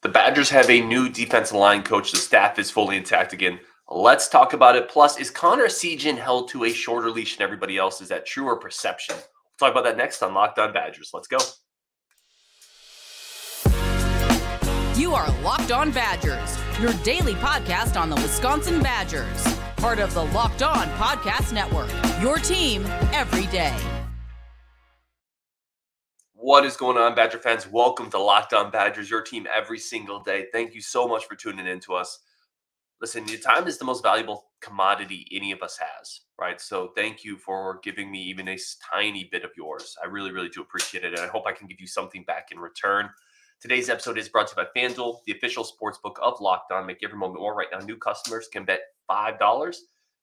The Badgers have a new defensive line coach. The staff is fully intact again. Let's talk about it. Plus, is Connor Essegien held to a shorter leash than everybody else? Is that true or perception? We'll talk about that next on Locked On Badgers. Let's go. You are Locked On Badgers, your daily podcast on the Wisconsin Badgers. Part of the Locked On Podcast Network, your team every day. What is going on, Badger fans? Welcome to Locked On Badgers, your team every single day. Thank you so much for tuning in to us. Listen, your time is the most valuable commodity any of us has, right? So thank you for giving me even a tiny bit of yours. I really, really do appreciate it, and I hope I can give you something back in return. Today's episode is brought to you by FanDuel, the official sportsbook of Locked On. Make every moment more. Right now, new customers can bet $5.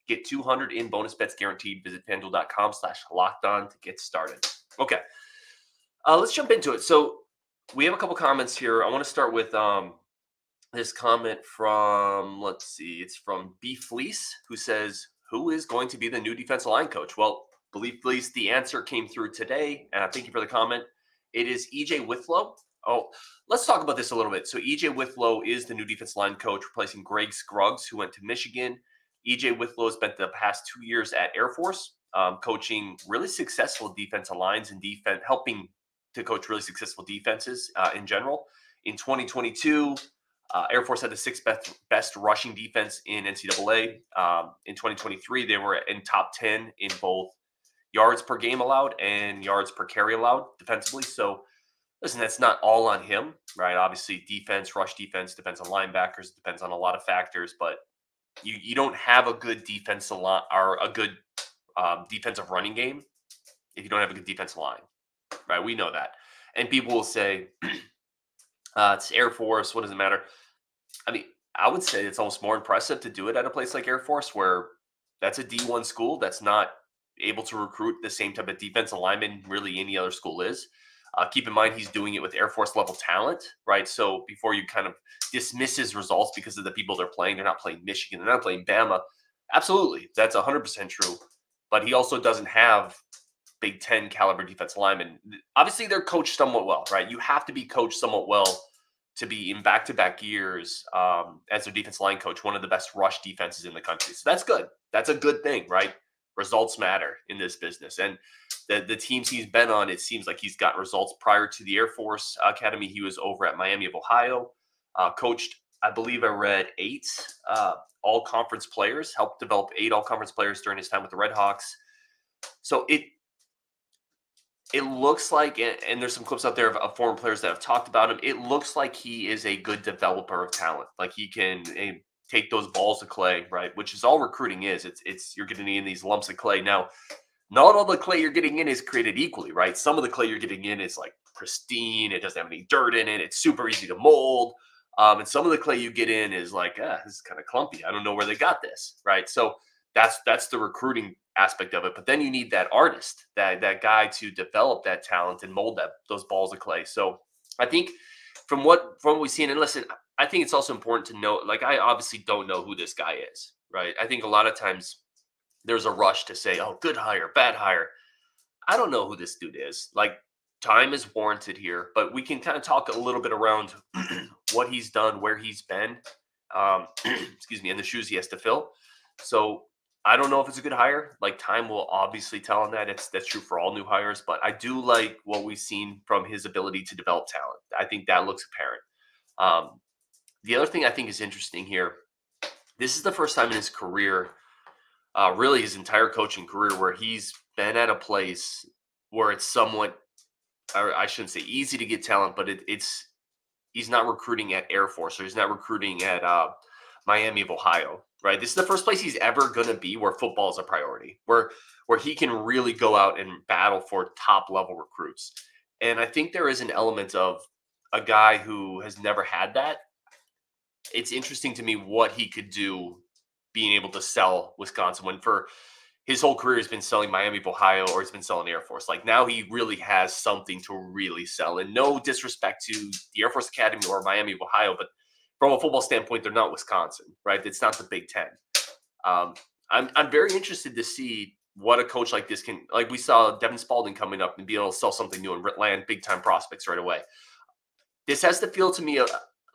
Get $200 in bonus bets guaranteed. Visit FanDuel.com/LockedOn to get started. Okay. Let's jump into it. So we have a couple comments here. I want to start with this comment from, let's see, it's from B. Fleece, who says, who is going to be the new defensive line coach? Well, believe Fleece, the answer came through today. Thank you for the comment. It is EJ Witlow. Oh, let's talk about this a little bit. So EJ Witlow is the new defensive line coach, replacing Greg Scruggs, who went to Michigan. EJ Witlow has spent the past 2 years at Air Force, coaching really successful defensive lines and helping to coach really successful defenses in general. In 2022, Air Force had the sixth best rushing defense in NCAA. In 2023, they were in top 10 in both yards per game allowed and yards per carry allowed defensively. So listen, that's not all on him, right? Obviously, defense, rush defense, depends on linebackers, depends on a lot of factors, but you don't have a good defensive line or a good defensive running game if you don't have a good defensive line. Right, we know that. And people will say, it's Air Force, what does it matter? I mean, I would say it's almost more impressive to do it at a place like Air Force, where that's a D1 school that's not able to recruit the same type of defensive lineman really any other school is. Keep in mind, he's doing it with Air Force level talent, right? So before you kind of dismiss his results because of the people they're playing, they're not playing Michigan, they're not playing Bama. Absolutely, that's 100% true. But he also doesn't have Big Ten caliber defensive linemen. Obviously, they're coached somewhat well, right? You have to be coached somewhat well to be in back-to-back years as a defensive line coach, one of the best rush defenses in the country. So that's good. That's a good thing, right? Results matter in this business. And the teams he's been on, it seems like he's got results. Prior to the Air Force Academy, he was over at Miami of Ohio, coached, I believe I read 8 all-conference players, helped develop 8 all-conference players during his time with the Red Hawks. So it looks like, and there's some clips out there of former players that have talked about him, it looks like he is a good developer of talent. Like he can take those balls of clay, right? Which is all recruiting is. It's you're getting in these lumps of clay. Now, not all the clay you're getting in is created equally, right? Some of the clay you're getting in is like pristine. It doesn't have any dirt in it. It's super easy to mold. And some of the clay you get in is like, this is kind of clumpy. I don't know where they got this, right? So that's the recruiting aspect of it. But then you need that artist, that guy to develop that talent and mold those balls of clay. So I think from what we've seen, and listen, I think it's also important to note, like, I obviously don't know who this guy is, right? I think a lot of times there's a rush to say, oh, good hire, bad hire. I don't know who this dude is. Like, time is warranted here, but we can kind of talk a little bit around what he's done, where he's been, excuse me, and the shoes he has to fill. So I don't know if it's a good hire. Like, time will obviously tell on that. That's true for all new hires, but I do like what we've seen from his ability to develop talent. I think that looks apparent. The other thing I think is interesting here, this is the first time in his career, really his entire coaching career, where he's been at a place where it's somewhat, or I shouldn't say easy to get talent, but he's not recruiting at Air Force, or he's not recruiting at Miami of Ohio. Right, this is the first place he's ever going to be where football is a priority, where he can really go out and battle for top level recruits. And I think there is an element of a guy who has never had that. It's interesting to me what he could do being able to sell Wisconsin, when for his whole career has been selling Miami of Ohio, or he's been selling Air Force. Like, now he really has something to really sell. And no disrespect to the Air Force Academy or Miami of Ohio, but from a football standpoint, they're not Wisconsin, right? It's not the Big Ten. I'm very interested to see what a coach like this can, like we saw Devin Spalding coming up and be able to sell something new and land big time prospects right away. This has to feel to me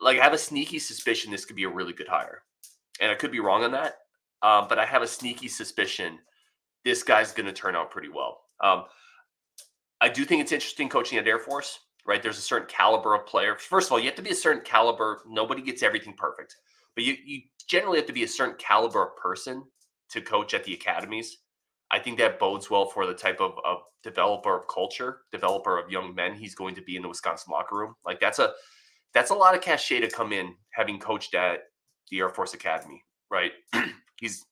like I have a sneaky suspicion this could be a really good hire, and I could be wrong on that. But I have a sneaky suspicion this guy's going to turn out pretty well. I do think it's interesting coaching at Air Force, right? There's a certain caliber of player. First of all, you have to be a certain caliber. Nobody gets everything perfect, but you generally have to be a certain caliber of person to coach at the academies. I think that bodes well for the type of developer of culture, developer of young men he's going to be in the Wisconsin locker room. Like that's a lot of cachet to come in having coached at the Air Force Academy, right? he's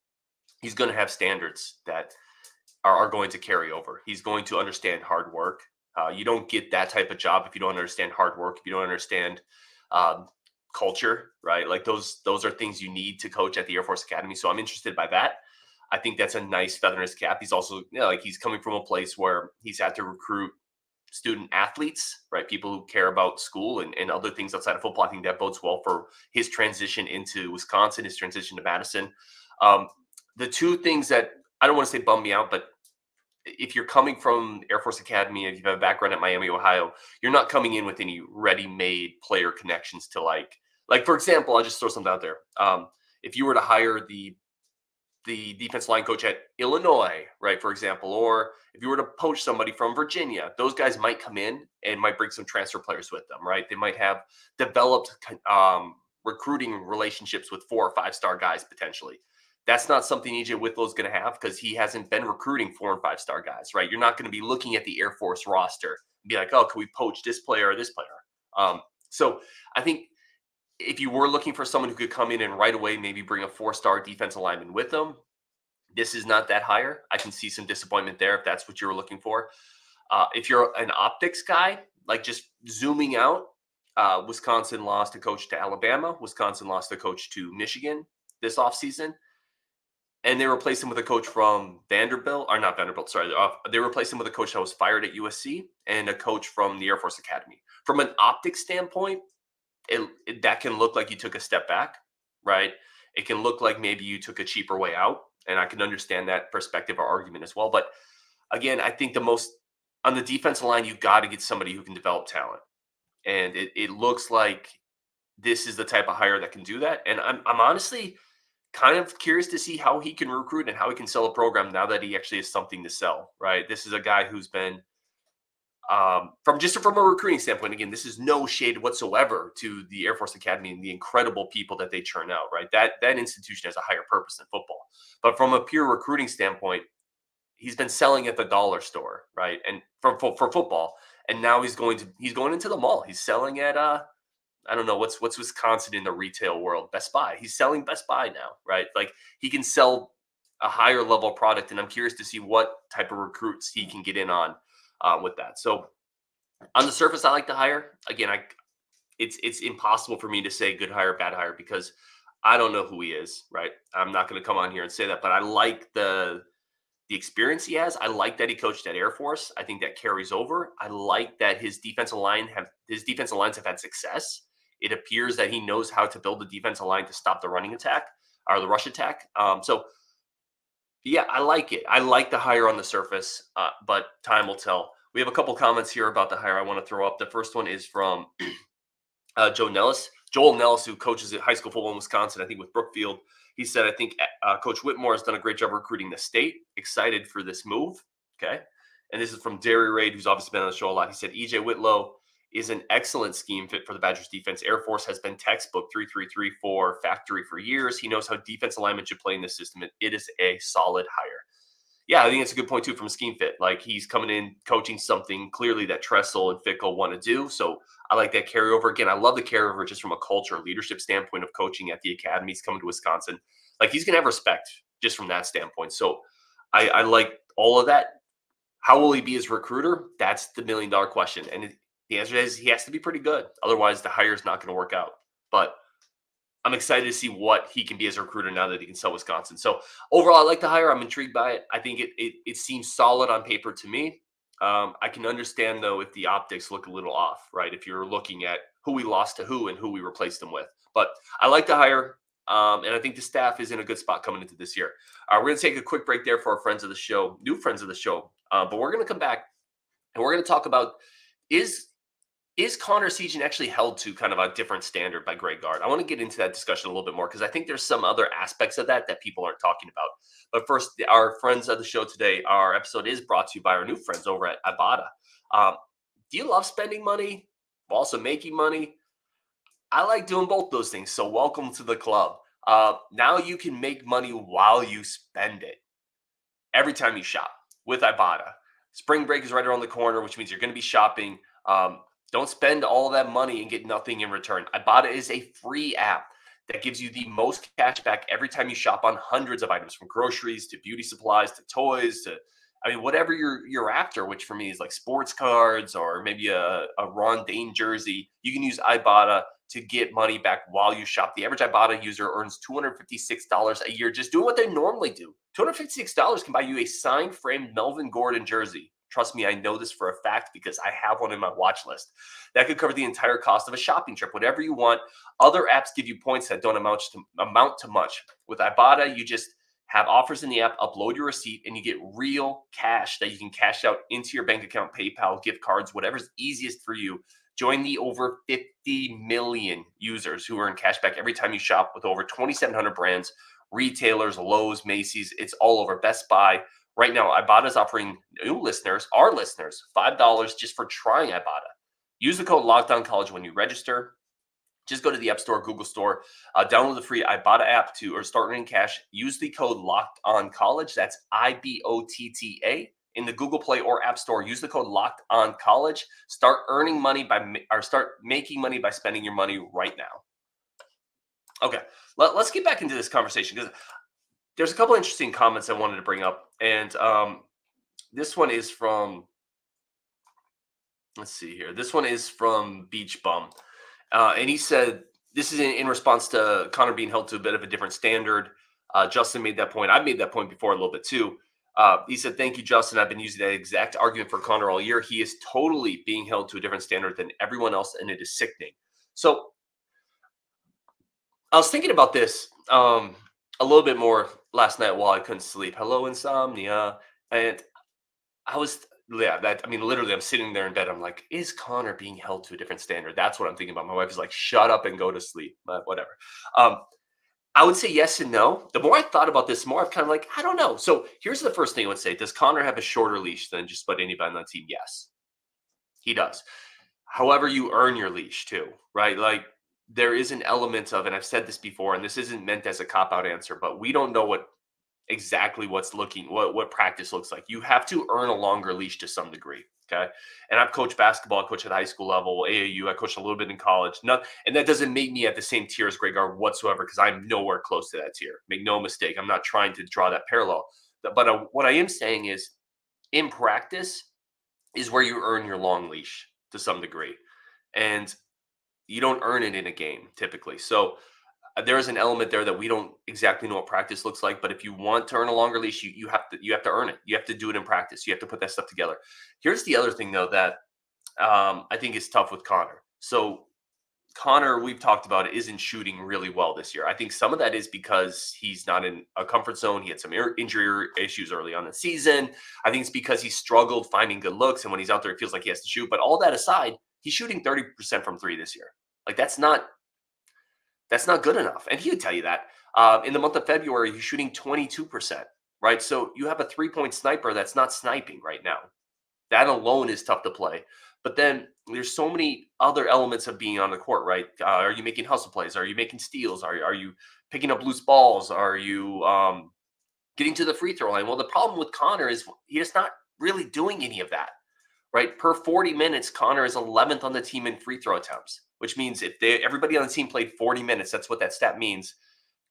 going to have standards that are going to carry over. He's going to understand hard work. You don't get that type of job if you don't understand hard work, if you don't understand culture, right? Like those are things you need to coach at the Air Force Academy. So I'm interested by that. I think that's a nice feather in his cap. He's also, like he's coming from a place where he's had to recruit student athletes, right? People who care about school and other things outside of football. I think that bodes well for his transition into Wisconsin, his transition to Madison. The two things that I don't want to say bum me out, but if you're coming from Air Force Academy, if you have a background at Miami, Ohio, you're not coming in with any ready-made player connections to like for example, I'll just throw something out there. If you were to hire the defensive line coach at Illinois, right, for example, or if you were to poach somebody from Virginia, those guys might come in and might bring some transfer players with them, right? They might have developed recruiting relationships with 4 or 5-star guys potentially. That's not something EJ Witlow is going to have because he hasn't been recruiting 4 and 5-star guys, right? You're not going to be looking at the Air Force roster and be like, oh, can we poach this player or this player? So I think if you were looking for someone who could come in and right away maybe bring a 4-star defensive lineman with them, this is not that hire. I can see some disappointment there if that's what you were looking for. If you're an optics guy, like just zooming out, Wisconsin lost a coach to Alabama. Wisconsin lost a coach to Michigan this offseason. And they replaced him with a coach from Vanderbilt, or not Vanderbilt, sorry. They replaced him with a coach that was fired at USC and a coach from the Air Force Academy. From an optics standpoint, that can look like you took a step back, right? It can look like maybe you took a cheaper way out, and I can understand that perspective or argument as well. But again, I think on the defensive line, you've got to get somebody who can develop talent. And it looks like this is the type of hire that can do that. And I'm honestly kind of curious to see how he can recruit and how he can sell a program now that he actually has something to sell, right? This is a guy who's been, from a recruiting standpoint, again, this is no shade whatsoever to the Air Force Academy and the incredible people that they churn out, right? That institution has a higher purpose than football. But from a pure recruiting standpoint, he's been selling at the dollar store, right? And for football, and now he's going into the mall. He's selling at I don't know what's Wisconsin in the retail world. Best Buy. He's selling Best Buy now, right? Like he can sell a higher level product, and I'm curious to see what type of recruits he can get in on with that. So on the surface, I like the hire. Again, it's impossible for me to say good hire, bad hire because I don't know who he is, right? I'm not going to come on here and say that, but I like the experience he has. I like that he coached at Air Force. I think that carries over. I like that his defensive lines have had success. It appears that he knows how to build the defensive line to stop the running attack or the rush attack. So, yeah, I like it. I like the hire on the surface, but time will tell. We have a couple comments here about the hire I want to throw up. The first one is from Joel Nellis, who coaches at high school football in Wisconsin, I think with Brookfield. He said, I think Coach Whitmore has done a great job recruiting the state. Excited for this move. Okay. And this is from Derry Raid, who's obviously been on the show a lot. He said, EJ Witlow is an excellent scheme fit for the Badgers defense. Air Force has been textbook 3-3-3-4 factory for years. He knows how defensive linemen should play in this system. And it is a solid hire. Yeah, I think it's a good point too from a scheme fit. Like he's coming in coaching something clearly that Tressel and Fickell want to do. So I like that carryover. Again, I love the carryover just from a culture, leadership standpoint of coaching at the academies coming to Wisconsin. Like he's going to have respect just from that standpoint. So I like all of that. How will he be as a recruiter? That's the $1 million question. And the answer is he has to be pretty good. Otherwise, the hire is not going to work out. But I'm excited to see what he can be as a recruiter now that he can sell Wisconsin. So overall, I like the hire. I'm intrigued by it. I think it seems solid on paper to me. I can understand, though, if the optics look a little off, right? If you're looking at who we lost to who and who we replaced them with. But I like the hire, and I think the staff is in a good spot coming into this year. We're going to take a quick break there for our friends of the show, new friends of the show. But we're going to come back, and we're going to talk about Is Connor Essegien actually held to kind of a different standard by Greg Gard? I want to get into that discussion a little bit more because I think there's some other aspects of that people aren't talking about. But first, our friends of the show today, our episode is brought to you by our new friends over at Ibotta. Do you love spending money while also making money? I like doing both those things, so welcome to the club. Now you can make money while you spend it every time you shop with Ibotta. Spring break is right around the corner, which means you're going to be shopping. Don't spend all that money and get nothing in return. Ibotta is a free app that gives you the most cash back every time you shop on hundreds of items, from groceries to beauty supplies to toys to, whatever you're after, which for me is like sports cards or maybe a Ron Dane jersey. You can use Ibotta to get money back while you shop. The average Ibotta user earns $256 a year just doing what they normally do. $256 can buy you a signed framed Melvin Gordon jersey. Trust me, I know this for a fact because I have one in my watch list. That could cover the entire cost of a shopping trip, whatever you want. Other apps give you points that don't amount to much. With Ibotta, you just have offers in the app, upload your receipt, and you get real cash that you can cash out into your bank account, PayPal, gift cards, whatever's easiest for you. Join the over 50 million users who earn cash back every time you shop with over 2,700 brands, retailers, Lowe's, Macy's. It's all over. Best Buy. Right now, Ibotta is offering new listeners, our listeners, $5 just for trying Ibotta. Use the code LOCKEDONCollege when you register. Just go to the App Store, Google Store, download the free Ibotta app to start earning cash. Use the code LOCKEDONCollege. That's IBOTTA. In the Google Play or App Store, use the code LOCKEDONCollege. Start earning money start making money by spending your money right now. Okay, let's get back into this conversation because there's a couple interesting comments I wanted to bring up. And this one is from, let's see here. This one is from Beach Bum. And he said, this is in response to Connor being held to a bit of a different standard. Justin made that point. I've made that point before a little bit too. He said, thank you, Justin. I've been using that exact argument for Connor all year. He is totally being held to a different standard than everyone else, and it is sickening. So I was thinking about this a little bit more last night while I couldn't sleep. Hello, insomnia. And literally, I'm sitting there in bed. I'm like, is Connor being held to a different standard? That's what I'm thinking about. My wife is like, shut up and go to sleep. Whatever. I would say yes and no. The more I thought about this, the more I've kind of like, I don't know. So here's the first thing I would say. Does Connor have a shorter leash than just about anybody on the team? Yes, he does. However, you earn your leash too, right? Like there is an element of, and I've said this before, and this isn't meant as a cop-out answer, but we don't know what practice looks like. You have to earn a longer leash to some degree. Okay. And I've coached basketball, I coach at high school level, AAU, I coached a little bit in college. And that doesn't make me at the same tier as Greg Gard whatsoever, because I'm nowhere close to that tier. Make no mistake. I'm not trying to draw that parallel. But what I am saying is in practice is where you earn your long leash to some degree. And you don't earn it in a game typically. So there is an element there that we don't exactly know what practice looks like, but if you want to earn a longer leash, you have to earn it. You have to do it in practice. You have to put that stuff together. Here's the other thing though that I think is tough with Connor. So Connor, we've talked about it, isn't shooting really well this year. I think some of that is because he's not in a comfort zone. He had some injury issues early on in the season. I think it's because he struggled finding good looks, and when he's out there, it feels like he has to shoot. But all that aside, he's shooting 30% from three this year. Like that's not good enough. And he would tell you that. In the month of February, he's shooting 22%, right? So you have a three-point sniper that's not sniping right now. That alone is tough to play. But then there's so many other elements of being on the court, right? Are you making hustle plays? Are you making steals? Are you picking up loose balls? Are you getting to the free throw line? Well, the problem with Connor is he's not really doing any of that, right? Per 40 minutes, Connor is 11th on the team in free throw attempts, which means if everybody on the team played 40 minutes, that's what that stat means.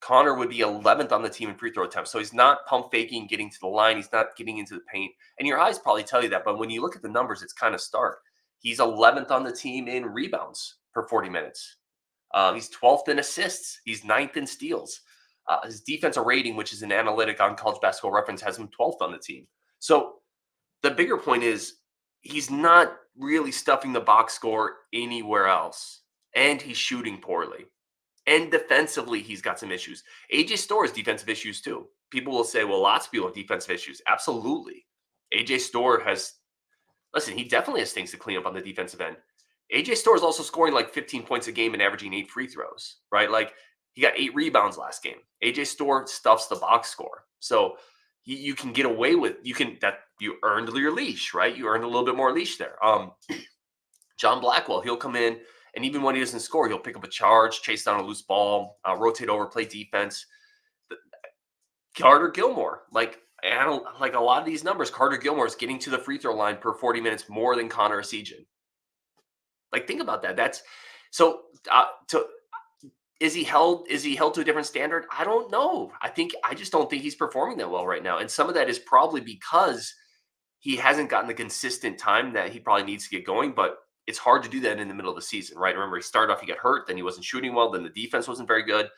Connor would be 11th on the team in free throw attempts. So he's not pump faking, getting to the line. He's not getting into the paint. And your eyes probably tell you that. But when you look at the numbers, it's kind of stark. He's 11th on the team in rebounds per 40 minutes. He's 12th in assists. He's 9th in steals. His defensive rating, which is an analytic on College Basketball Reference, has him 12th on the team. So the bigger point is he's not really stuffing the box score anywhere else. And he's shooting poorly. And defensively, he's got some issues. AJ Storr has defensive issues too. People will say, well, lots of people have defensive issues. Absolutely. AJ Storr has, listen, he definitely has things to clean up on the defensive end. AJ Storr is also scoring like 15 points a game and averaging 8 free throws, right? Like he got 8 rebounds last game. AJ Storr stuffs the box score. So you can get away with, you earned your leash, right? You earned a little bit more leash there. John Blackwell, he'll come in, and even when he doesn't score, he'll pick up a charge, chase down a loose ball, rotate over, play defense. Carter Gilmore, like a lot of these numbers, Carter Gilmore is getting to the free throw line per 40 minutes more than Connor Essegien. Like, think about that. That's so. Is he held to a different standard? I don't know. I just don't think he's performing that well right now, and some of that is probably because he hasn't gotten the consistent time that he probably needs to get going. But it's hard to do that in the middle of the season, right? Remember, he started off, he got hurt, then he wasn't shooting well, then the defense wasn't very good.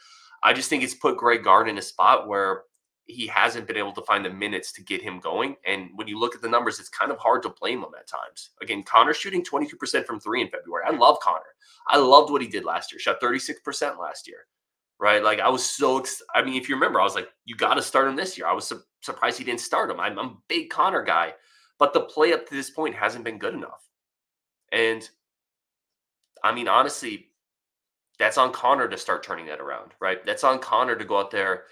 I just think it's put Greg Gard in a spot where he hasn't been able to find the minutes to get him going. And when you look at the numbers, it's kind of hard to blame him at times. Again, Connor shooting 22% from 3 in February. I love Connor. I loved what he did last year. Shot 36% last year, right? Like, I was so I mean, if you remember, I was like, you got to start him this year. I was surprised he didn't start him. I'm a big Connor guy, but the play up to this point hasn't been good enough. And I mean, honestly, that's on Connor to start turning that around, right? That's on Connor to go out there,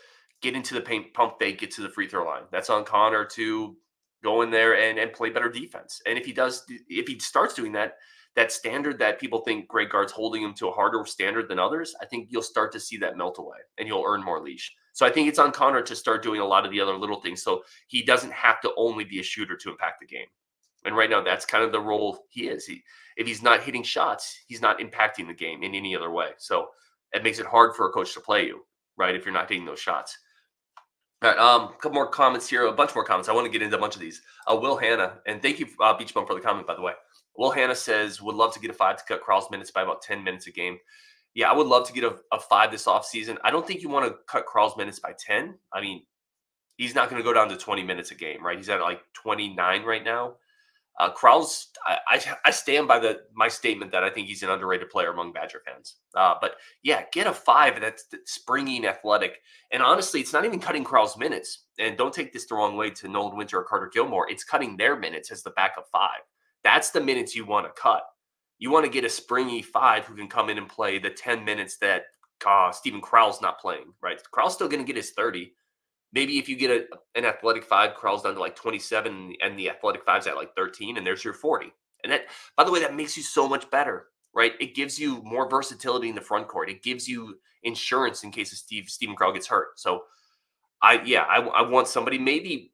get into the paint, pump fake, get to the free throw line. That's on Connor to go in there and play better defense. And if he starts doing that, that standard that people think Greg Gard's holding him to a harder standard than others, I think you'll start to see that melt away and you'll earn more leash. So I think it's on Connor to start doing a lot of the other little things so he doesn't have to only be a shooter to impact the game. And right now, that's kind of the role he is. If he's not hitting shots, he's not impacting the game in any other way. So it makes it hard for a coach to play you, right, if you're not hitting those shots. All right, a couple more comments here, a bunch more comments. I want to get into a bunch of these. Will Hanna, and thank you, Beach Bum, for the comment, by the way. Will Hanna says, would love to get a 5 to cut Kral's minutes by about 10 minutes a game. Yeah, I would love to get a 5 this offseason. I don't think you want to cut Kral's minutes by 10. I mean, he's not going to go down to 20 minutes a game, right? He's at like 29 right now. Kral's, I stand by my statement that I think he's an underrated player among Badger fans. But yeah, get a 5 that's springy, athletic. And honestly, it's not even cutting Kral's minutes. And don't take this the wrong way to Nolan Winter or Carter Gilmore. It's cutting their minutes as the backup 5. That's the minutes you want to cut. You want to get a springy 5 who can come in and play the 10 minutes that Steven Kral's not playing, right? Kral's still going to get his 30. Maybe if you get an athletic 5, Kral's down to like 27 and the athletic 5's at like 13, and there's your 40. And that, by the way, that makes you so much better, right? It gives you more versatility in the front court. It gives you insurance in case Steven Kral gets hurt. So I want somebody, maybe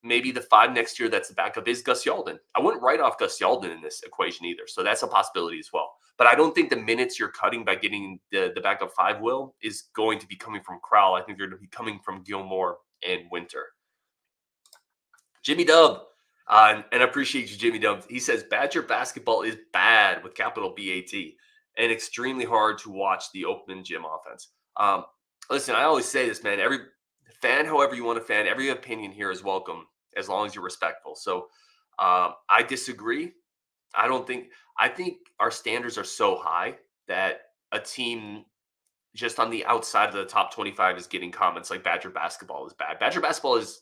the 5 next year that's the backup is Gus Yalden. I wouldn't write off Gus Yalden in this equation either. So that's a possibility as well. But I don't think the minutes you're cutting by getting the backup 5 is going to be coming from Kral. I think they're going to be coming from Gilmore and Winter. Jimmy Dub, and I appreciate you, Jimmy Dub. He says, Badger basketball is bad with capital B-A-T and extremely hard to watch the open gym offense. Listen, I always say this, man. Every fan, however you want to fan, every opinion here is welcome as long as you're respectful. So I disagree. I think our standards are so high that a team just on the outside of the top 25 is getting comments like Badger basketball is bad. Badger basketball is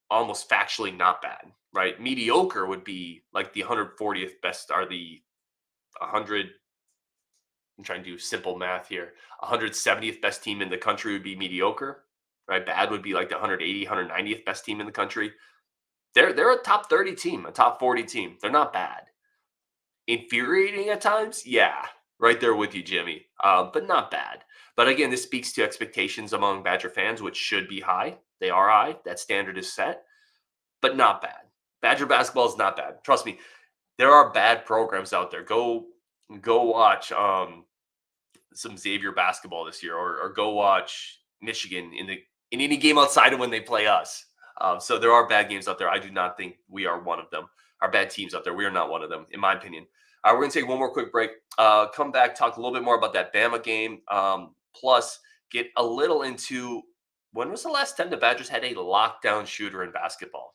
almost factually not bad, right? Mediocre would be like the 140th best, or the 100. I'm trying to do simple math here. 170th best team in the country would be mediocre, right? Bad would be like the 180, 190th best team in the country. They're a top 30 team, a top 40 team. They're not bad. Infuriating at times, yeah, right there with you, Jimmy, but not bad. But again, this speaks to expectations among Badger fans, which should be high. They are high. That standard is set, but not bad. Badger basketball is not bad. Trust me, there are bad programs out there. Go watch some Xavier basketball this year, or go watch Michigan in any game outside of when they play us. So there are bad games out there. I do not think we are one of them. Our bad teams out there, we are not one of them, in my opinion. We're going to take one more quick break. Come back, talk a little bit more about that Bama game. Plus, get a little into when was the last time the Badgers had a lockdown shooter in basketball?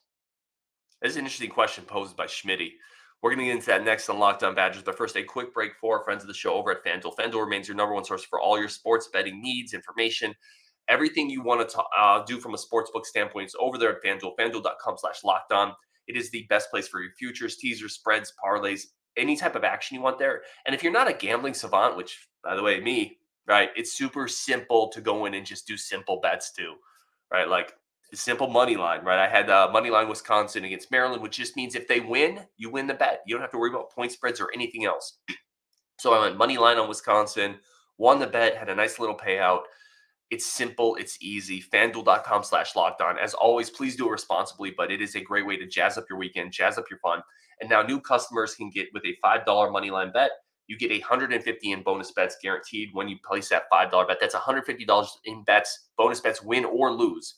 This is an interesting question posed by Schmitty. We're going to get into that next on Locked On Badgers. But first, a quick break for friends of the show over at FanDuel. FanDuel remains your number one source for all your sports betting needs, information, everything you want to do from a sportsbook standpoint is over there at FanDuel. FanDuel.com/lockedon. It is the best place for your futures, teasers, spreads, parlays, any type of action you want there. And if you're not a gambling savant, which by the way, me, right, it's super simple to go in and just do simple bets too, right? Like simple money line, right? I had money line Wisconsin against Maryland, which just means if they win, you win the bet. You don't have to worry about point spreads or anything else. So I went money line on Wisconsin, won the bet, had a nice little payout. It's simple. It's easy. FanDuel.com/lockedon. As always, please do it responsibly, but it is a great way to jazz up your weekend, jazz up your fun. And now new customers can get with a $5 money line bet. You get $150 in bonus bets guaranteed when you place that $5 bet. That's $150 in bets, bonus bets, win or lose.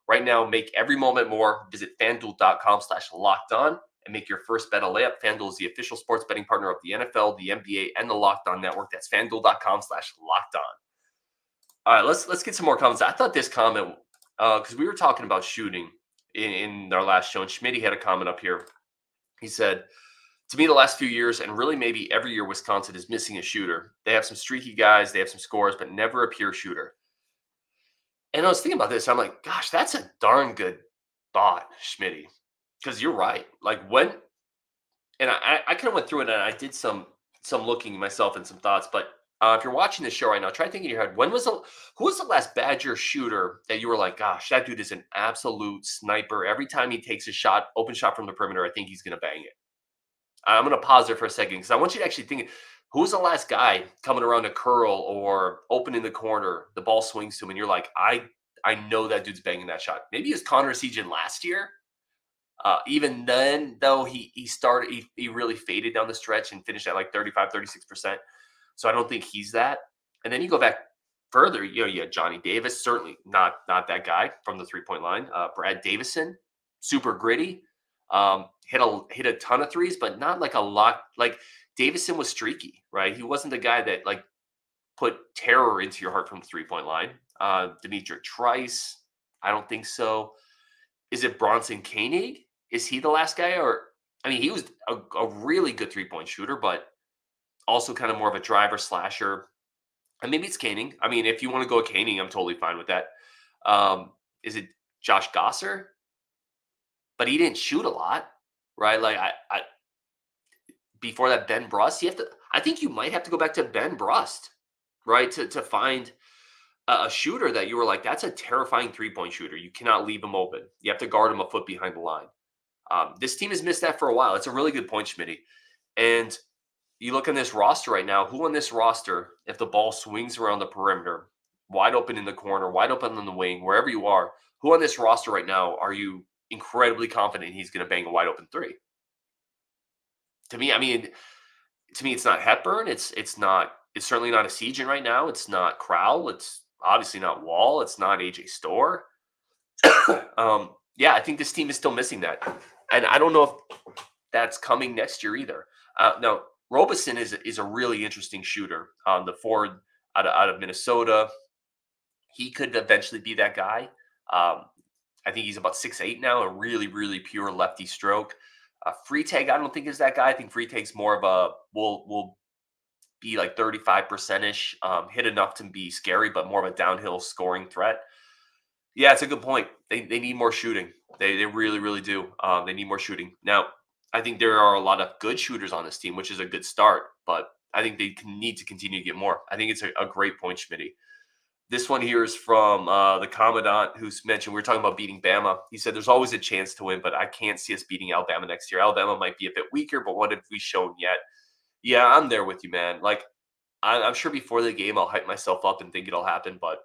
Right now, make every moment more. Visit FanDuel.com/lockedon and make your first bet a layup. FanDuel is the official sports betting partner of the NFL, the NBA, and the Locked On Network. That's FanDuel.com/lockedon. All right, let's get some more comments. I thought this comment, because we were talking about shooting in our last show, and Schmitty had a comment up here. He said, to me, the last few years, and really maybe every year, Wisconsin is missing a shooter. They have some streaky guys, they have some scorers, but never a pure shooter. And I was thinking about this. I'm like, gosh, that's a darn good thought, Schmitty, because you're right. Like when, and I kind of went through it, and I did some looking myself and some thoughts, but if you're watching this show right now, try thinking in your head, who was the last Badger shooter that you were like, gosh, that dude is an absolute sniper. Every time he takes a shot, open shot from the perimeter, I think he's going to bang it. I'm going to pause there for a second because I want you to actually think, who was the last guy coming around a curl or open in the corner, the ball swings to him, and you're like, I know that dude's banging that shot. Maybe it's Connor Essegien last year. Even then, though, he really faded down the stretch and finished at like 35-36%. So I don't think he's that. And then you go back further, you had Johnny Davis, certainly not that guy from the 3-point line. Brad Davison, super gritty, hit a ton of threes, but not like a lot. Like Davison was streaky, right? He wasn't the guy that like put terror into your heart from the 3-point line. Demetric Trice, I don't think so. Is it Bronson Koenig? Is he the last guy? Or I mean, he was a really good 3-point shooter, but also kind of more of a driver slasher. And maybe it's Koenig. I mean, if you want to go with Koenig, I'm totally fine with that. Is it Josh Gosser? But he didn't shoot a lot, right? Like I before that, Ben Brust. I think you might have to go back to Ben Brust, right? To find a shooter that you were like, that's a terrifying 3-point shooter. You cannot leave him open. You have to guard him a foot behind the line. This team has missed that for a while. It's a really good point, Schmitty. And you look on this roster right now, who on this roster, if the ball swings around the perimeter, wide open in the corner, wide open on the wing, wherever you are, who on this roster right now are you incredibly confident he's going to bang a wide open 3? To me, it's not Hepburn. It's certainly not Essegien right now. It's not Crowell. It's obviously not Wall. It's not AJ Storr. I think this team is still missing that. And I don't know if that's coming next year either. Now, Robeson is a really interesting shooter. The forward out of Minnesota. He could eventually be that guy. I think he's about 6'8" now, a really, really pure lefty stroke. Freitag, I don't think is that guy. I think Freitag's more of a will be like 35%-ish, hit enough to be scary, but more of a downhill scoring threat. Yeah, it's a good point. They need more shooting. They really, really do. They need more shooting. Now, I think there are a lot of good shooters on this team, which is a good start, but I think they need to continue to get more. I think it's a great point, Schmitty. This one here is from the Commandant, who's mentioned we were talking about beating Bama. He said there's always a chance to win, but I can't see us beating Alabama next year. Alabama might be a bit weaker, but what have we shown yet? Yeah, I'm there with you, man. Like, I'm sure before the game I'll hype myself up and think it'll happen, but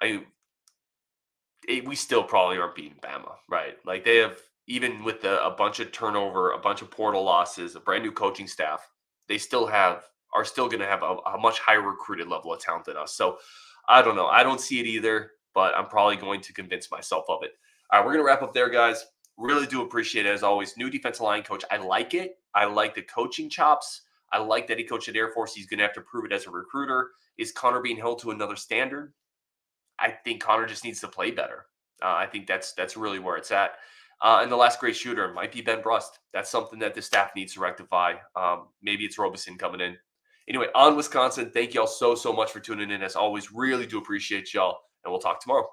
we still probably aren't beating Bama, right? Like they have, even with a bunch of turnover, a bunch of portal losses, a brand new coaching staff, they still are still going to have a much higher recruited level of talent than us. So I don't know. I don't see it either, but I'm probably going to convince myself of it. All right, we're going to wrap up there, guys. Really do appreciate it, as always. New defensive line coach. I like it. I like the coaching chops. I like that he coached at Air Force. He's going to have to prove it as a recruiter. Is Connor being held to another standard? I think Connor just needs to play better. I think that's really where it's at. And the last great shooter might be Ben Brust. That's something that the staff needs to rectify. Maybe it's Robeson coming in. Anyway, on Wisconsin, thank y'all so much for tuning in. As always, really do appreciate y'all, and we'll talk tomorrow.